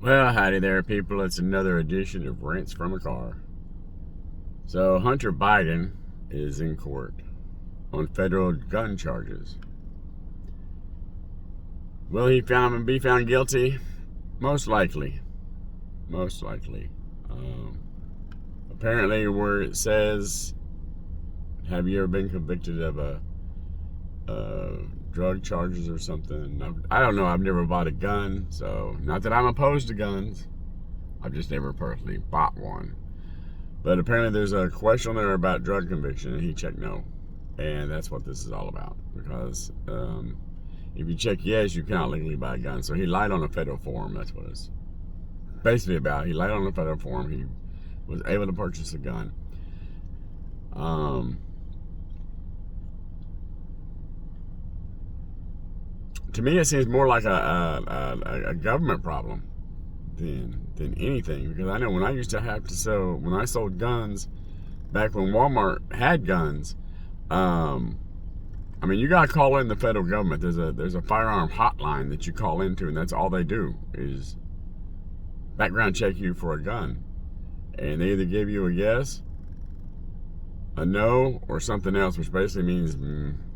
Well, howdy there, people. It's another edition of Rants from a Car. So, Hunter Biden is in court on federal gun charges. Will he be found guilty? Most likely. Most likely. Apparently, where it says, have you ever been convicted of a drug charges or something? I don't know. I've never bought a gun, so not that I'm opposed to guns. I've just never personally bought one. But apparently there's a question there about drug conviction, and he checked no. And that's what this is all about. Because if you check yes, you cannot legally buy a gun. So he lied on a federal form. That's what it's basically about. He lied on a federal form. He was able to purchase a gun. To me, it seems more like a government problem than anything, because I know when I used to have to sell, when I sold guns back when Walmart had guns, I mean, you gotta call in the federal government. There's a firearm hotline that you call into, and that's all they do is background check you for a gun, and they either give you a yes, a no, or something else, which basically means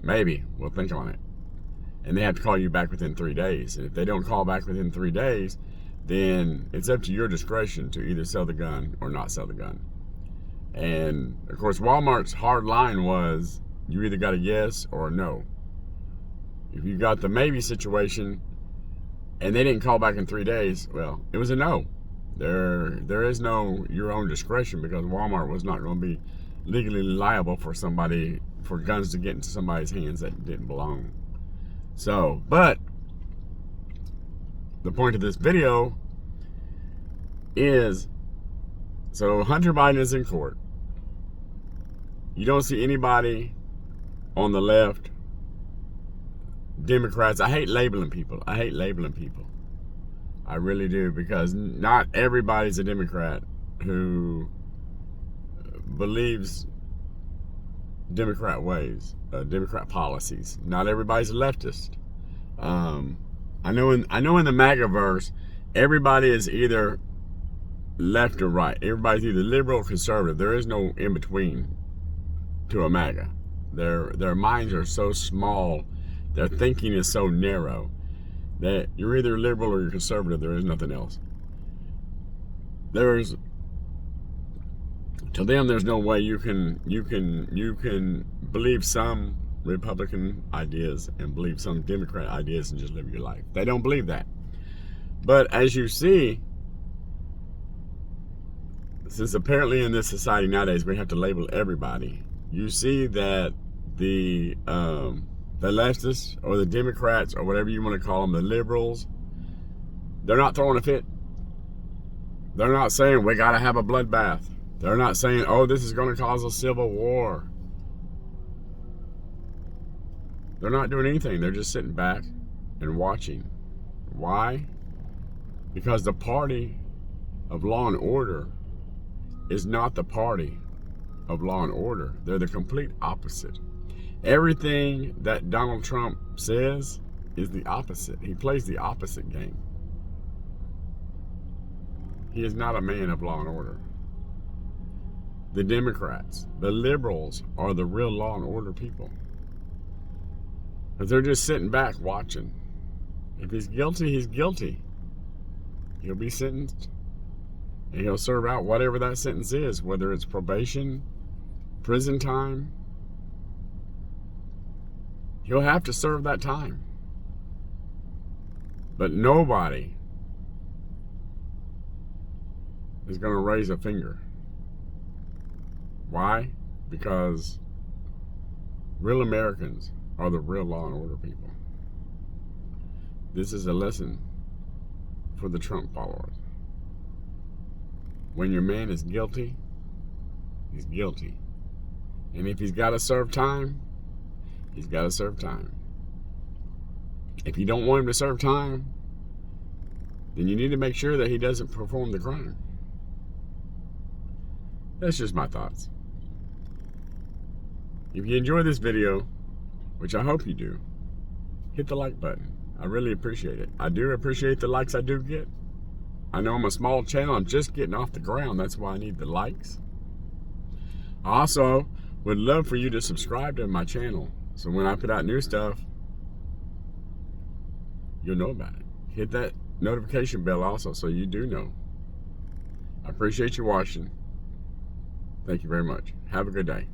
maybe we'll think on it. And they have to call you back within 3 days. And if they don't call back within 3 days, then it's up to your discretion to either sell the gun or not sell the gun. And of course, Walmart's hard line was you either got a yes or a no. If you got the maybe situation and they didn't call back in 3 days, well, it was a no. There is no your own discretion, because Walmart was not going to be legally liable for guns to get into somebody's hands that didn't belong. So, but the point of this video is, so Hunter Biden is in court. You don't see anybody on the left, Democrats. I hate labeling people. I really do, because not everybody's a Democrat who believes Democrat ways, Democrat policies. Not everybody's a leftist. I know in the MAGA-verse, everybody is either left or right. Everybody's either liberal or conservative. There is no in between to a MAGA. Their minds are so small, their thinking is so narrow that you're either liberal or you're conservative. There is nothing else. To them, there's no way you can believe some Republican ideas and believe some Democrat ideas and just live your life. They don't believe that. But as you see, since apparently in this society nowadays we have to label everybody, you see that the leftists or the Democrats or whatever you want to call them, the liberals, they're not throwing a fit. They're not saying we got to have a bloodbath. They're not saying, oh, this is going to cause a civil war. They're not doing anything. They're just sitting back and watching. Why? Because the party of law and order is not the party of law and order. They're the complete opposite. Everything that Donald Trump says is the opposite. He plays the opposite game. He is not a man of law and order. The Democrats, the liberals, are the real law and order people. But they're just sitting back watching. If he's guilty, he's guilty. He'll be sentenced, and he'll serve out whatever that sentence is, whether it's probation, prison time. He'll have to serve that time. But nobody is going to raise a finger. Why? Because real Americans are the real law and order people. This is a lesson for the Trump followers. When your man is guilty, he's guilty. And if he's got to serve time, he's got to serve time. If you don't want him to serve time, then you need to make sure that he doesn't perform the crime. That's just my thoughts. If you enjoy this video, which I hope you do, hit the like button. I really appreciate it. I do appreciate the likes I do get. I know I'm a small channel. I'm just getting off the ground. That's why I need the likes. I also would love for you to subscribe to my channel. So when I put out new stuff, you'll know about it. Hit that notification bell also so you do know. I appreciate you watching. Thank you very much. Have a good day.